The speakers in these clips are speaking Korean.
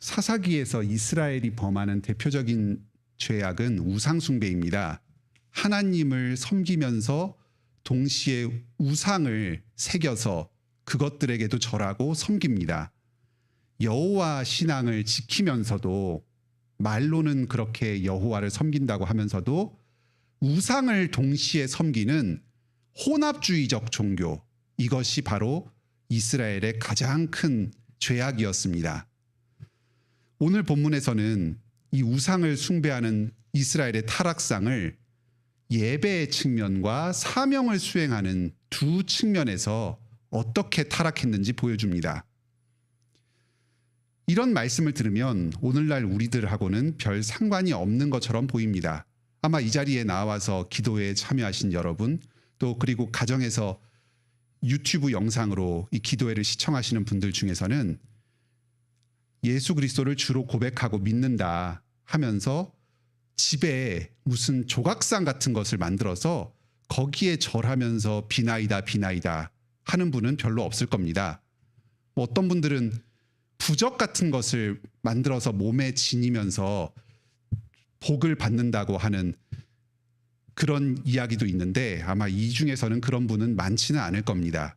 사사기에서 이스라엘이 범하는 대표적인 죄악은 우상숭배입니다. 하나님을 섬기면서 동시에 우상을 새겨서 그것들에게도 절하고 섬깁니다. 여호와 신앙을 지키면서도 말로는 그렇게 여호와를 섬긴다고 하면서도 우상을 동시에 섬기는 혼합주의적 종교, 이것이 바로 이스라엘의 가장 큰 죄악이었습니다. 오늘 본문에서는 이 우상을 숭배하는 이스라엘의 타락상을 예배의 측면과 사명을 수행하는 두 측면에서 어떻게 타락했는지 보여줍니다. 이런 말씀을 들으면 오늘날 우리들하고는 별 상관이 없는 것처럼 보입니다. 아마 이 자리에 나와서 기도에 참여하신 여러분, 또 그리고 가정에서 유튜브 영상으로 이 기도회를 시청하시는 분들 중에서는 예수 그리스도를 주로 고백하고 믿는다 하면서 집에 무슨 조각상 같은 것을 만들어서 거기에 절하면서 비나이다 비나이다 하는 분은 별로 없을 겁니다. 어떤 분들은 부적 같은 것을 만들어서 몸에 지니면서 복을 받는다고 하는 그런 이야기도 있는데 아마 이 중에서는 그런 분은 많지는 않을 겁니다.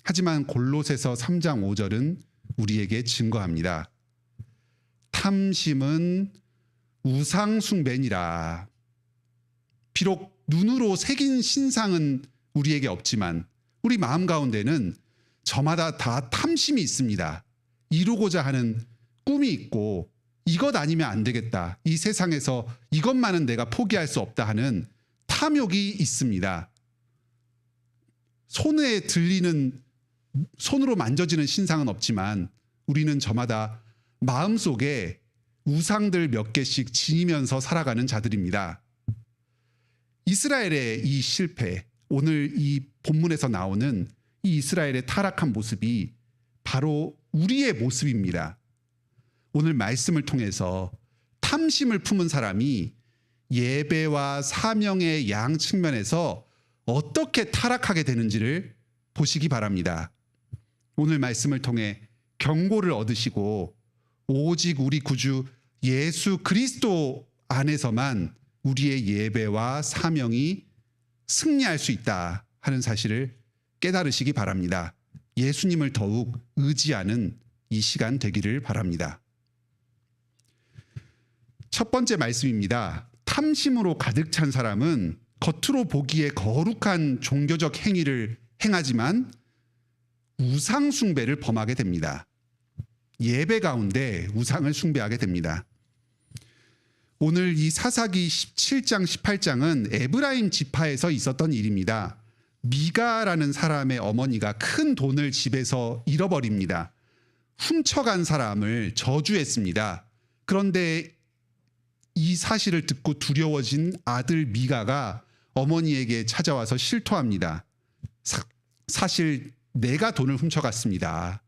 하지만 골로새서 3장 5절은 우리에게 증거합니다. 탐심은 우상숭배니라. 비록 눈으로 새긴 신상은 우리에게 없지만 우리 마음 가운데는 저마다 다 탐심이 있습니다. 이루고자 하는 꿈이 있고 이것 아니면 안 되겠다. 이 세상에서 이것만은 내가 포기할 수 없다 하는 탐욕이 있습니다. 손에 들리는, 손으로 만져지는 신상은 없지만 우리는 저마다 마음속에 우상들 몇 개씩 지니면서 살아가는 자들입니다. 이스라엘의 이 실패, 오늘 이 본문에서 나오는 이 이스라엘의 타락한 모습이 바로 우리의 모습입니다. 오늘 말씀을 통해서 탐심을 품은 사람이 예배와 사명의 양 측면에서 어떻게 타락하게 되는지를 보시기 바랍니다. 오늘 말씀을 통해 경고를 얻으시고 오직 우리 구주 예수 그리스도 안에서만 우리의 예배와 사명이 승리할 수 있다 하는 사실을 깨달으시기 바랍니다. 예수님을 더욱 의지하는 이 시간 되기를 바랍니다. 첫 번째 말씀입니다. 탐심으로 가득 찬 사람은 겉으로 보기에 거룩한 종교적 행위를 행하지만 우상 숭배를 범하게 됩니다. 예배 가운데 우상을 숭배하게 됩니다. 오늘 이 사사기 17장 18장은 에브라임 지파에서 있었던 일입니다. 미가라는 사람의 어머니가 큰 돈을 집에서 잃어버립니다. 훔쳐간 사람을 저주했습니다. 그런데 이 사실을 듣고 두려워진 아들 미가가 어머니에게 찾아와서 실토합니다. 사실 내가 돈을 훔쳐갔습니다.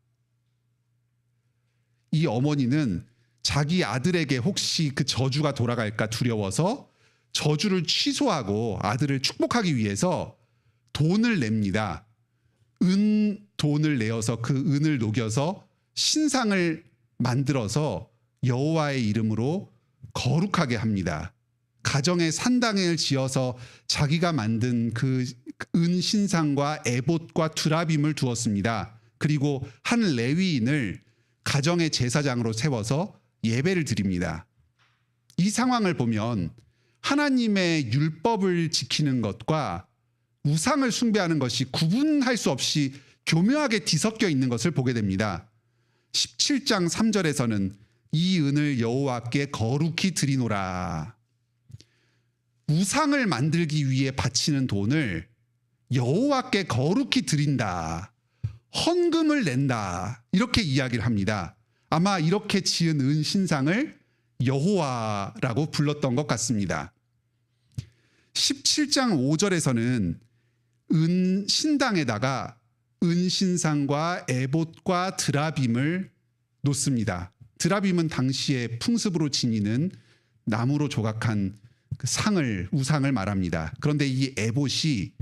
이 어머니는 자기 아들에게 혹시 그 저주가 돌아갈까 두려워서 저주를 취소하고 아들을 축복하기 위해서 돈을 냅니다. 돈을 내어서 그 은을 녹여서 신상을 만들어서 여호와의 이름으로 거룩하게 합니다. 가정에 산당을 지어서 자기가 만든 그 은 신상과 에봇과 두라빔을 두었습니다. 그리고 한 레위인을 가정의 제사장으로 세워서 예배를 드립니다. 이 상황을 보면 하나님의 율법을 지키는 것과 우상을 숭배하는 것이 구분할 수 없이 교묘하게 뒤섞여 있는 것을 보게 됩니다. 17장 3절에서는 이 은을 여호와께 거룩히 드리노라. 우상을 만들기 위해 바치는 돈을 여호와께 거룩히 드린다. 헌금을 낸다. 이렇게 이야기를 합니다. 아마 이렇게 지은 은 신상을 여호와라고 불렀던 것 같습니다. 17장 5절에서는 은 신당에다가 은 신상과 에봇과 드라빔을 놓습니다. 드라빔은 당시에 풍습으로 지니는 나무로 조각한 그 상을, 우상을 말합니다. 그런데 이 에봇이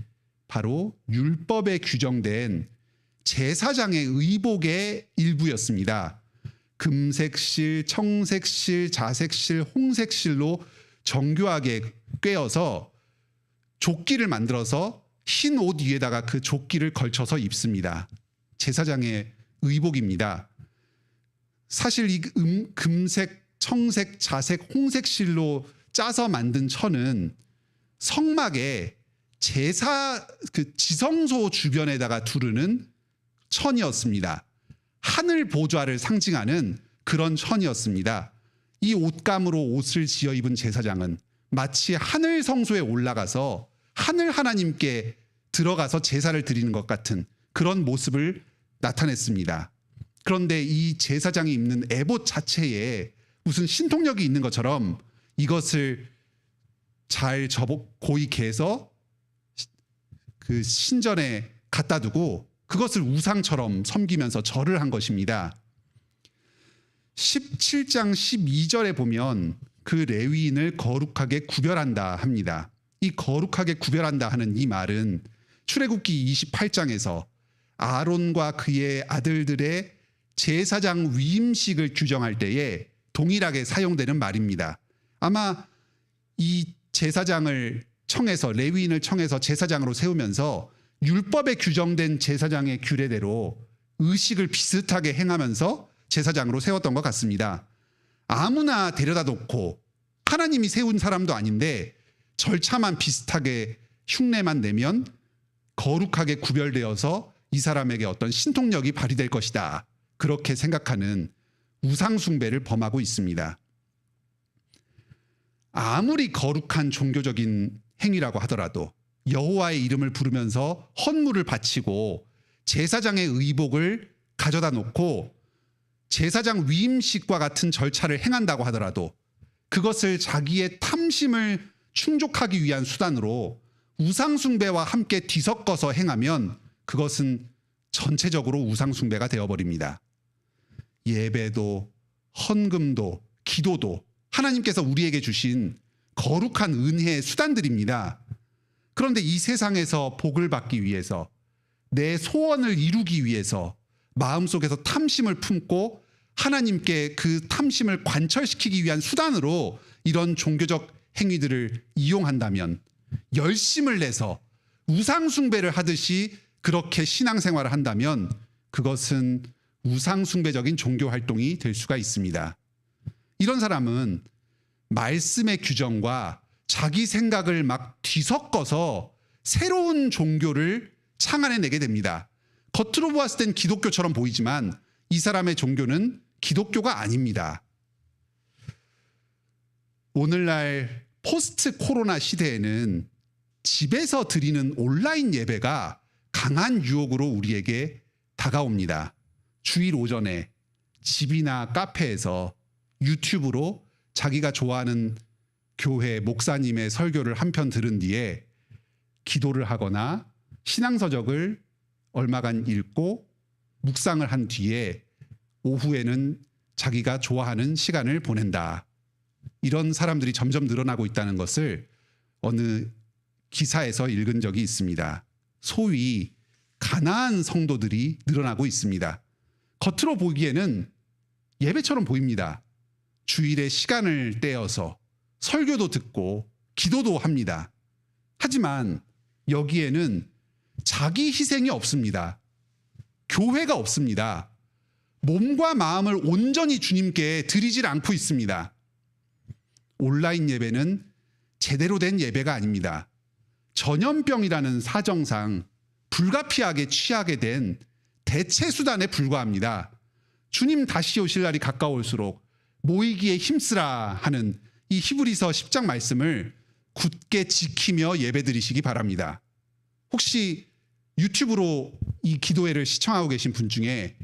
바로 율법에 규정된 제사장의 의복의 일부였습니다. 금색실, 청색실, 자색실, 홍색실로 정교하게 꿰어서 조끼를 만들어서 흰 옷 위에다가 그 조끼를 걸쳐서 입습니다. 제사장의 의복입니다. 사실 이 금색, 청색, 자색, 홍색실로 짜서 만든 천은 성막에 제사 그 지성소 주변에다가 두르는 천이었습니다. 하늘 보좌를 상징하는 그런 천이었습니다. 이 옷감으로 옷을 지어 입은 제사장은 마치 하늘 성소에 올라가서 하늘 하나님께 들어가서 제사를 드리는 것 같은 그런 모습을 나타냈습니다. 그런데 이 제사장이 입는 에봇 자체에 무슨 신통력이 있는 것처럼 이것을 잘 고이 개서 그 신전에 갖다 두고 그것을 우상처럼 섬기면서 절을 한 것입니다. 17장 12절에 보면 그 레위인을 거룩하게 구별한다 합니다. 이 거룩하게 구별한다 하는 이 말은 출애굽기 28장에서 아론과 그의 아들들의 제사장 위임식을 규정할 때에 동일하게 사용되는 말입니다. 아마 이 제사장을 청해서 레위인을 청해서 제사장으로 세우면서 율법에 규정된 제사장의 규례대로 의식을 비슷하게 행하면서 제사장으로 세웠던 것 같습니다. 아무나 데려다 놓고 하나님이 세운 사람도 아닌데 절차만 비슷하게 흉내만 내면 거룩하게 구별되어서 이 사람에게 어떤 신통력이 발휘될 것이다. 그렇게 생각하는 우상숭배를 범하고 있습니다. 아무리 거룩한 종교적인 행위라고 하더라도 여호와의 이름을 부르면서 헌물을 바치고 제사장의 의복을 가져다 놓고 제사장 위임식과 같은 절차를 행한다고 하더라도 그것을 자기의 탐심을 충족하기 위한 수단으로 우상숭배와 함께 뒤섞어서 행하면 그것은 전체적으로 우상숭배가 되어버립니다. 예배도 헌금도 기도도 하나님께서 우리에게 주신 거룩한 은혜의 수단들입니다. 그런데 이 세상에서 복을 받기 위해서 내 소원을 이루기 위해서 마음속에서 탐심을 품고 하나님께 그 탐심을 관철시키기 위한 수단으로 이런 종교적 행위들을 이용한다면 열심을 내서 우상숭배를 하듯이 그렇게 신앙생활을 한다면 그것은 우상숭배적인 종교활동이 될 수가 있습니다. 이런 사람은 말씀의 규정과 자기 생각을 막 뒤섞어서 새로운 종교를 창안해내게 됩니다. 겉으로 보았을 땐 기독교처럼 보이지만 이 사람의 종교는 기독교가 아닙니다. 오늘날 포스트 코로나 시대에는 집에서 드리는 온라인 예배가 강한 유혹으로 우리에게 다가옵니다. 주일 오전에 집이나 카페에서 유튜브로 자기가 좋아하는 교회 목사님의 설교를 한 편 들은 뒤에 기도를 하거나 신앙서적을 얼마간 읽고 묵상을 한 뒤에 오후에는 자기가 좋아하는 시간을 보낸다. 이런 사람들이 점점 늘어나고 있다는 것을 어느 기사에서 읽은 적이 있습니다. 소위 가나안 성도들이 늘어나고 있습니다. 겉으로 보기에는 예배처럼 보입니다. 주일에 시간을 떼어서 설교도 듣고 기도도 합니다. 하지만 여기에는 자기 희생이 없습니다. 교회가 없습니다. 몸과 마음을 온전히 주님께 드리질 않고 있습니다. 온라인 예배는 제대로 된 예배가 아닙니다. 전염병이라는 사정상 불가피하게 취하게 된 대체 수단에 불과합니다. 주님 다시 오실 날이 가까울수록 모이기에 힘쓰라 하는 이 히브리서 10장 말씀을 굳게 지키며 예배드리시기 바랍니다. 혹시 유튜브로 이 기도회를 시청하고 계신 분 중에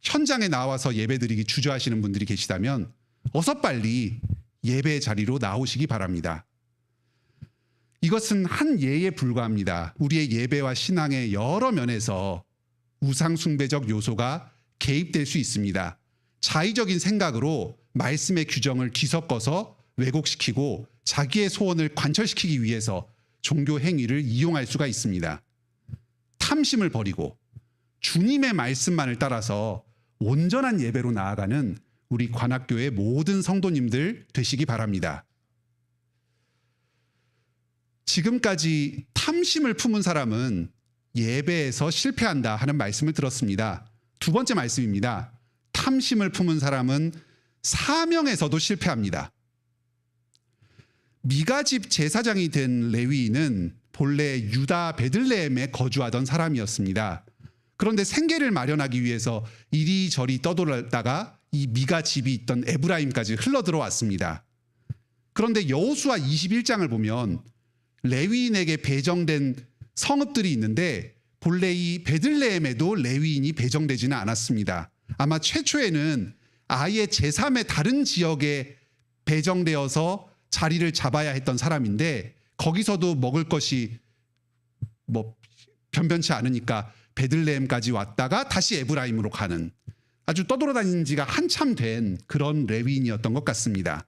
현장에 나와서 예배드리기 주저하시는 분들이 계시다면 어서 빨리 예배 자리로 나오시기 바랍니다. 이것은 한 예에 불과합니다. 우리의 예배와 신앙의 여러 면에서 우상숭배적 요소가 개입될 수 있습니다. 자의적인 생각으로 말씀의 규정을 뒤섞어서 왜곡시키고 자기의 소원을 관철시키기 위해서 종교 행위를 이용할 수가 있습니다. 탐심을 버리고 주님의 말씀만을 따라서 온전한 예배로 나아가는 우리 관악교회 모든 성도님들 되시기 바랍니다. 지금까지 탐심을 품은 사람은 예배에서 실패한다 하는 말씀을 들었습니다. 두 번째 말씀입니다. 탐심을 품은 사람은 사명에서도 실패합니다. 미가집 제사장이 된 레위인은 본래 유다 베들레헴에 거주하던 사람이었습니다. 그런데 생계를 마련하기 위해서 이리저리 떠돌다가 이 미가 집이 있던 에브라임까지 흘러 들어왔습니다. 그런데 여호수아 21장을 보면 레위인에게 배정된 성읍들이 있는데 본래 이 베들레헴에도 레위인이 배정되지는 않았습니다. 아마 최초에는 아예 제3의 다른 지역에 배정되어서 자리를 잡아야 했던 사람인데 거기서도 먹을 것이 변변치 않으니까 베들레헴까지 왔다가 다시 에브라임으로 가는 아주 떠돌아다닌 지가 한참 된 그런 레위인이었던 것 같습니다.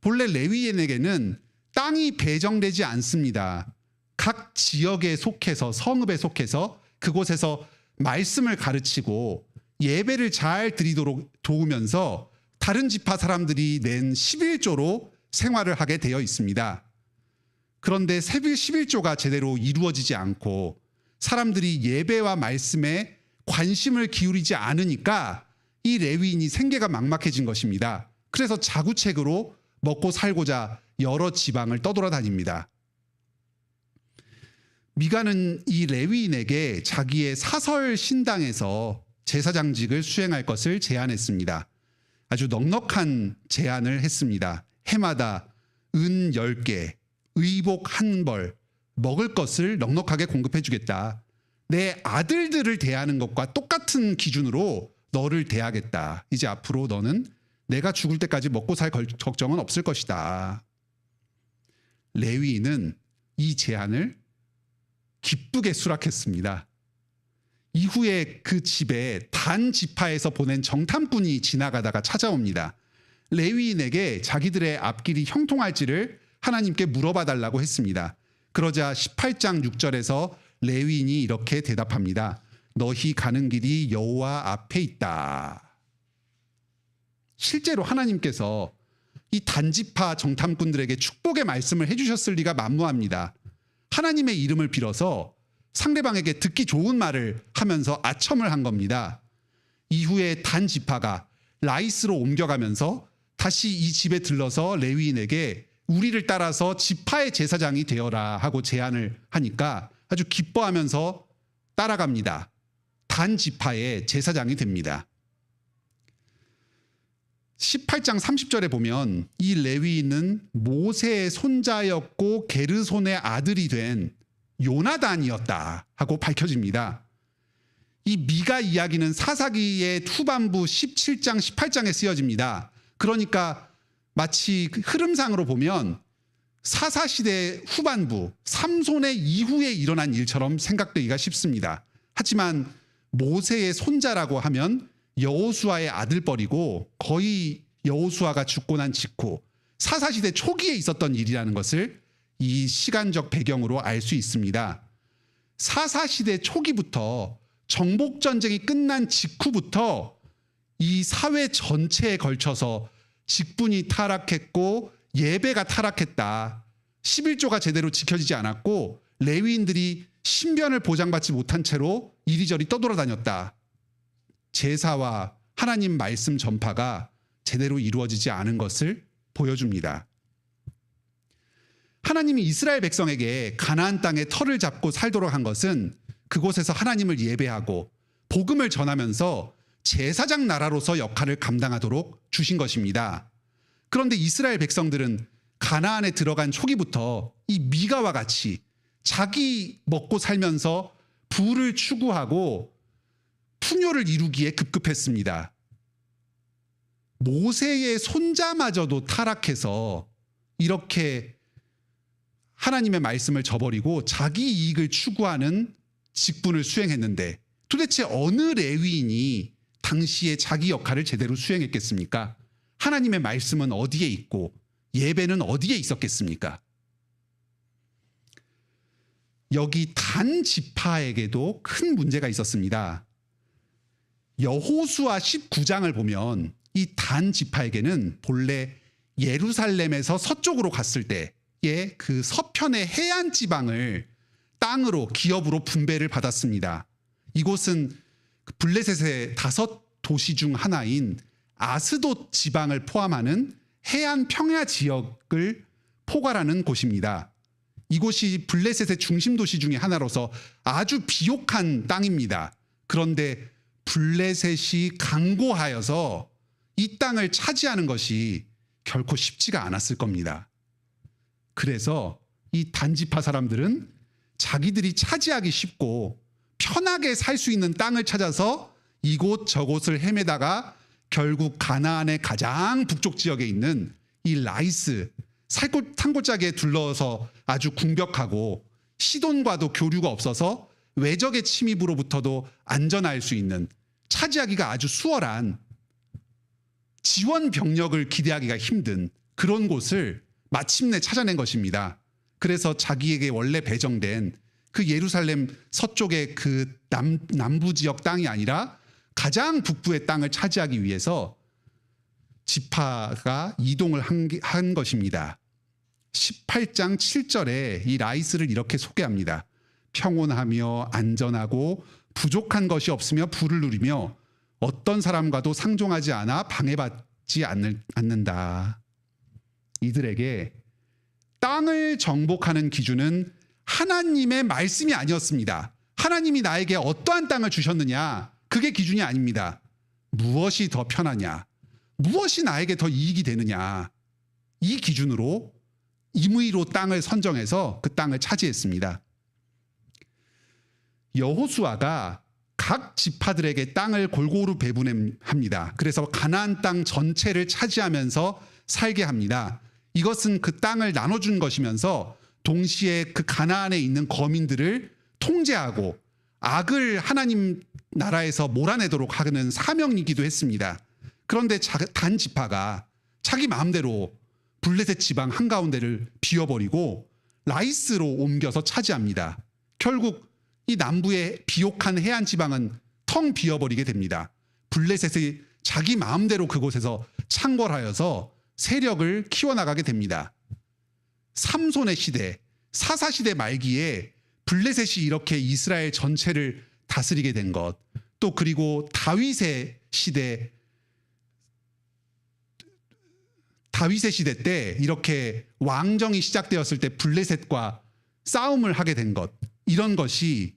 본래 레위인에게는 땅이 배정되지 않습니다. 각 지역에 속해서 성읍에 속해서 그곳에서 말씀을 가르치고 예배를 잘 드리도록 도우면서 다른 지파 사람들이 낸 11조로 생활을 하게 되어 있습니다. 그런데 11조가 제대로 이루어지지 않고 사람들이 예배와 말씀에 관심을 기울이지 않으니까 이 레위인이 생계가 막막해진 것입니다. 그래서 자구책으로 먹고 살고자 여러 지방을 떠돌아다닙니다. 미가는 이 레위인에게 자기의 사설 신당에서 제사장직을 수행할 것을 제안했습니다. 아주 넉넉한 제안을 했습니다. 해마다 은 10개, 의복 1벌, 먹을 것을 넉넉하게 공급해 주겠다. 내 아들들을 대하는 것과 똑같은 기준으로 너를 대하겠다. 이제 앞으로 너는 내가 죽을 때까지 먹고 살 걱정은 없을 것이다. 레위인은 이 제안을 기쁘게 수락했습니다. 이후에 그 집에 단 지파에서 보낸 정탐꾼이 지나가다가 찾아옵니다. 레위인에게 자기들의 앞길이 형통할지를 하나님께 물어봐 달라고 했습니다. 그러자 18장 6절에서 레위인이 이렇게 대답합니다. 너희 가는 길이 여호와 앞에 있다. 실제로 하나님께서 이 단지파 정탐꾼들에게 축복의 말씀을 해주셨을 리가 만무합니다. 하나님의 이름을 빌어서 상대방에게 듣기 좋은 말을 하면서 아첨을 한 겁니다. 이후에 단지파가 라이스로 옮겨가면서 다시 이 집에 들러서 레위인에게 우리를 따라서 지파의 제사장이 되어라 하고 제안을 하니까 아주 기뻐하면서 따라갑니다. 단 지파의 제사장이 됩니다. 18장 30절에 보면 이 레위인은 모세의 손자였고 게르손의 아들이 된 요나단이었다 하고 밝혀집니다. 이 미가 이야기는 사사기의 후반부 17장 18장에 쓰여집니다. 그러니까 마치 흐름상으로 보면 사사시대 후반부 삼손의 이후에 일어난 일처럼 생각되기가 쉽습니다. 하지만 모세의 손자라고 하면 여호수아의 아들뻘이고 거의 여호수아가 죽고 난 직후 사사시대 초기에 있었던 일이라는 것을 이 시간적 배경으로 알 수 있습니다. 사사시대 초기부터 정복전쟁이 끝난 직후부터 이 사회 전체에 걸쳐서 직분이 타락했고 예배가 타락했다. 11조가 제대로 지켜지지 않았고 레위인들이 신변을 보장받지 못한 채로 이리저리 떠돌아다녔다. 제사와 하나님 말씀 전파가 제대로 이루어지지 않은 것을 보여줍니다. 하나님이 이스라엘 백성에게 가나안 땅에 터를 잡고 살도록 한 것은 그곳에서 하나님을 예배하고 복음을 전하면서 제사장 나라로서 역할을 감당하도록 주신 것입니다. 그런데 이스라엘 백성들은 가나안에 들어간 초기부터 이 미가와 같이 자기 먹고 살면서 부를 추구하고 풍요를 이루기에 급급했습니다. 모세의 손자마저도 타락해서 이렇게 하나님의 말씀을 저버리고 자기 이익을 추구하는 직분을 수행했는데 도대체 어느 레위인이 당시에 자기 역할을 제대로 수행했겠습니까? 하나님의 말씀은 어디에 있고 예배는 어디에 있었겠습니까? 여기 단 지파에게도 큰 문제가 있었습니다. 여호수아 19장을 보면 이 단 지파에게는 본래 예루살렘에서 서쪽으로 갔을 때의 그 서편의 해안 지방을 땅으로 기업으로 분배를 받았습니다. 이곳은 블레셋의 5도시 중 하나인 아스돗 지방을 포함하는 해안 평야 지역을 포괄하는 곳입니다. 이곳이 블레셋의 중심 도시 중에 하나로서 아주 비옥한 땅입니다. 그런데 블레셋이 강고하여서 이 땅을 차지하는 것이 결코 쉽지가 않았을 겁니다. 그래서 이 단지파 사람들은 자기들이 차지하기 쉽고 편하게 살 수 있는 땅을 찾아서 이곳 저곳을 헤매다가 결국 가나안의 가장 북쪽 지역에 있는 이 라이스 산골짜기에 둘러서 아주 궁벽하고 시돈과도 교류가 없어서 외적의 침입으로부터도 안전할 수 있는 차지하기가 아주 수월한 지원 병력을 기대하기가 힘든 그런 곳을 마침내 찾아낸 것입니다. 그래서 자기에게 원래 배정된 그 예루살렘 서쪽의 그 남부 지역 땅이 아니라 가장 북부의 땅을 차지하기 위해서 지파가 이동을 한 것입니다. 18장 7절에 이 라이스를 이렇게 소개합니다. 평온하며 안전하고 부족한 것이 없으며 부를 누리며 어떤 사람과도 상종하지 않아 방해받지 않는다. 이들에게 땅을 정복하는 기준은 하나님의 말씀이 아니었습니다. 하나님이 나에게 어떠한 땅을 주셨느냐, 그게 기준이 아닙니다. 무엇이 더 편하냐, 무엇이 나에게 더 이익이 되느냐, 이 기준으로 임의로 땅을 선정해서 그 땅을 차지했습니다. 여호수아가 각 지파들에게 땅을 골고루 배분합니다. 그래서 가나안 땅 전체를 차지하면서 살게 합니다. 이것은 그 땅을 나눠준 것이면서 동시에 그 가나안에 있는 거민들을 통제하고 악을 하나님 나라에서 몰아내도록 하는 사명이기도 했습니다. 그런데 단 지파가 자기 마음대로 블레셋 지방 한가운데를 비워버리고 라이스로 옮겨서 차지합니다. 결국 이 남부의 비옥한 해안 지방은 텅 비어버리게 됩니다. 블레셋이 자기 마음대로 그곳에서 창궐하여서 세력을 키워나가게 됩니다. 삼손의 시대, 사사시대 말기에 블레셋이 이렇게 이스라엘 전체를 다스리게 된 것, 또 그리고 다윗의 시대 때 이렇게 왕정이 시작되었을 때 블레셋과 싸움을 하게 된 것, 이런 것이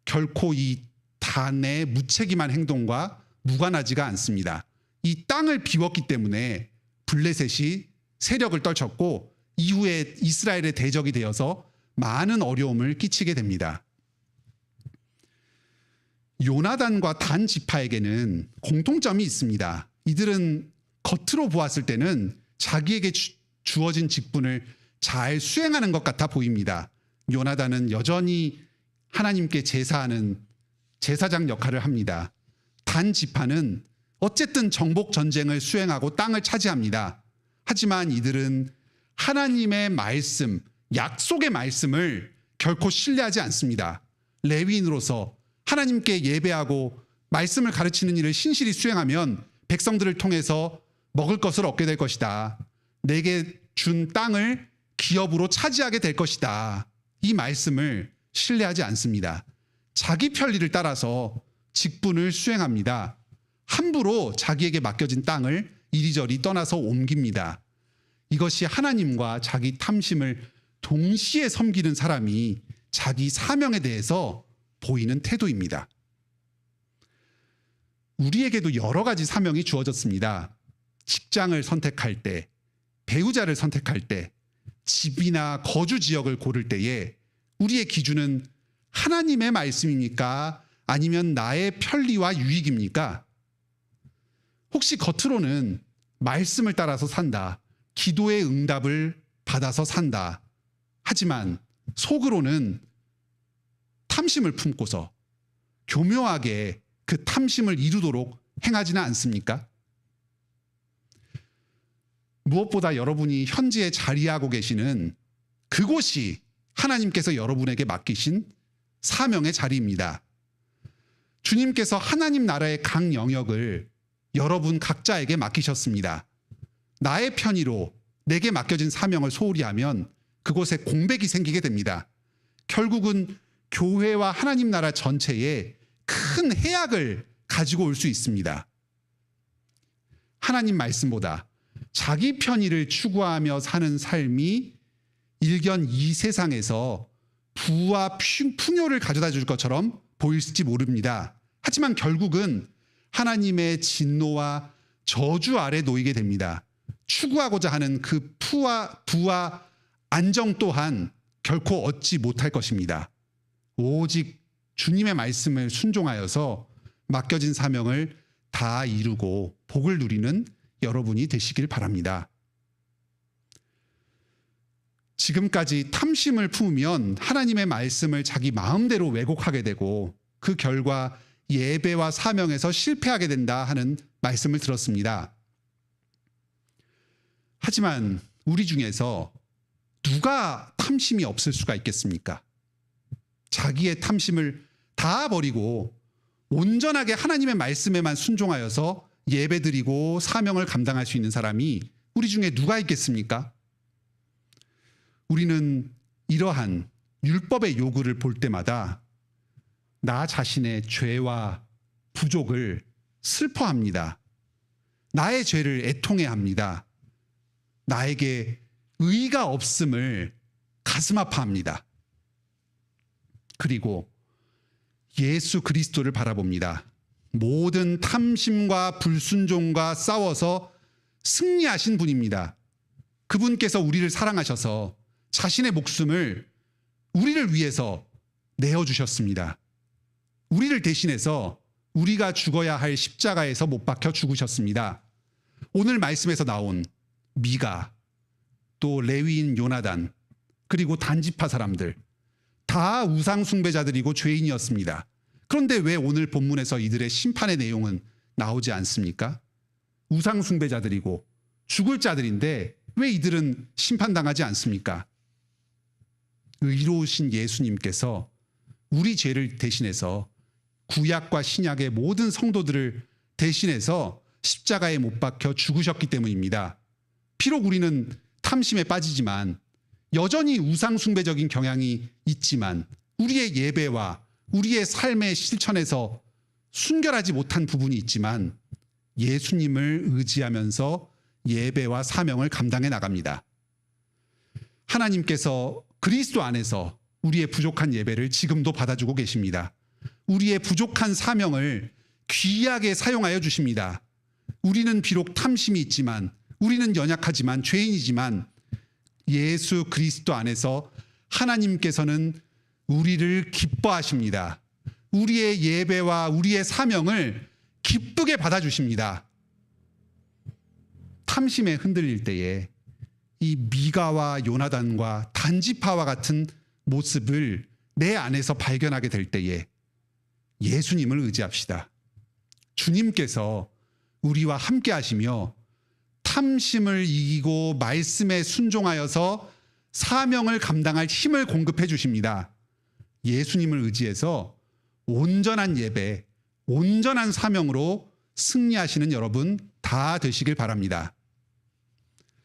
결코 이 단의 무책임한 행동과 무관하지가 않습니다. 이 땅을 비웠기 때문에 블레셋이 세력을 떨쳤고 이후에 이스라엘의 대적이 되어서 많은 어려움을 끼치게 됩니다. 요나단과 단 지파에게는 공통점이 있습니다. 이들은 겉으로 보았을 때는 자기에게 주어진 직분을 잘 수행하는 것 같아 보입니다. 요나단은 여전히 하나님께 제사하는 제사장 역할을 합니다. 단 지파는 어쨌든 정복 전쟁을 수행하고 땅을 차지합니다. 하지만 이들은 하나님의 말씀, 약속의 말씀을 결코 신뢰하지 않습니다. 레위인으로서 하나님께 예배하고 말씀을 가르치는 일을 신실히 수행하면 백성들을 통해서 먹을 것을 얻게 될 것이다. 내게 준 땅을 기업으로 차지하게 될 것이다. 이 말씀을 신뢰하지 않습니다. 자기 편리를 따라서 직분을 수행합니다. 함부로 자기에게 맡겨진 땅을 이리저리 떠나서 옮깁니다. 이것이 하나님과 자기 탐심을 동시에 섬기는 사람이 자기 사명에 대해서 보이는 태도입니다. 우리에게도 여러 가지 사명이 주어졌습니다. 직장을 선택할 때, 배우자를 선택할 때, 집이나 거주 지역을 고를 때에 우리의 기준은 하나님의 말씀입니까? 아니면 나의 편리와 유익입니까? 혹시 겉으로는 말씀을 따라서 산다, 기도의 응답을 받아서 산다, 하지만 속으로는 탐심을 품고서 교묘하게 그 탐심을 이루도록 행하지는 않습니까? 무엇보다 여러분이 현지에 자리하고 계시는 그곳이 하나님께서 여러분에게 맡기신 사명의 자리입니다. 주님께서 하나님 나라의 각 영역을 여러분 각자에게 맡기셨습니다. 나의 편의로 내게 맡겨진 사명을 소홀히 하면 그곳에 공백이 생기게 됩니다. 결국은 교회와 하나님 나라 전체에 큰 해악을 가지고 올 수 있습니다. 하나님 말씀보다 자기 편의를 추구하며 사는 삶이 일견 이 세상에서 부와 풍요를 가져다 줄 것처럼 보일지 모릅니다. 하지만 결국은 하나님의 진노와 저주 아래 놓이게 됩니다. 추구하고자 하는 그 부와 안정 또한 결코 얻지 못할 것입니다. 오직 주님의 말씀을 순종하여서 맡겨진 사명을 다 이루고 복을 누리는 여러분이 되시길 바랍니다. 지금까지 탐심을 품으면 하나님의 말씀을 자기 마음대로 왜곡하게 되고 그 결과 예배와 사명에서 실패하게 된다 하는 말씀을 들었습니다. 하지만 우리 중에서 누가 탐심이 없을 수가 있겠습니까? 자기의 탐심을 다 버리고 온전하게 하나님의 말씀에만 순종하여서 예배드리고 사명을 감당할 수 있는 사람이 우리 중에 누가 있겠습니까? 우리는 이러한 율법의 요구를 볼 때마다 나 자신의 죄와 부족을 슬퍼합니다. 나의 죄를 애통해합니다. 나에게 의가 없음을 가슴 아파합니다. 그리고 예수 그리스도를 바라봅니다. 모든 탐심과 불순종과 싸워서 승리하신 분입니다. 그분께서 우리를 사랑하셔서 자신의 목숨을 우리를 위해서 내어주셨습니다. 우리를 대신해서 우리가 죽어야 할 십자가에서 못 박혀 죽으셨습니다. 오늘 말씀에서 나온 미가, 또 레위인 요나단, 그리고 단지파 사람들 다 우상 숭배자들이고 죄인이었습니다. 그런데 왜 오늘 본문에서 이들의 심판의 내용은 나오지 않습니까? 우상 숭배자들이고 죽을 자들인데 왜 이들은 심판당하지 않습니까? 의로우신 예수님께서 우리 죄를 대신해서 구약과 신약의 모든 성도들을 대신해서 십자가에 못 박혀 죽으셨기 때문입니다. 비록 우리는 탐심에 빠지지만 여전히 우상숭배적인 경향이 있지만 우리의 예배와 우리의 삶의 실천에서 순결하지 못한 부분이 있지만 예수님을 의지하면서 예배와 사명을 감당해 나갑니다. 하나님께서 그리스도 안에서 우리의 부족한 예배를 지금도 받아주고 계십니다. 우리의 부족한 사명을 귀하게 사용하여 주십니다. 우리는 비록 탐심이 있지만, 우리는 연약하지만, 죄인이지만 예수 그리스도 안에서 하나님께서는 우리를 기뻐하십니다. 우리의 예배와 우리의 사명을 기쁘게 받아주십니다. 탐심에 흔들릴 때에 이 미가와 요나단과 단지파와 같은 모습을 내 안에서 발견하게 될 때에 예수님을 의지합시다. 주님께서 우리와 함께 하시며 탐심을 이기고 말씀에 순종하여서 사명을 감당할 힘을 공급해 주십니다. 예수님을 의지해서 온전한 예배, 온전한 사명으로 승리하시는 여러분 다 되시길 바랍니다.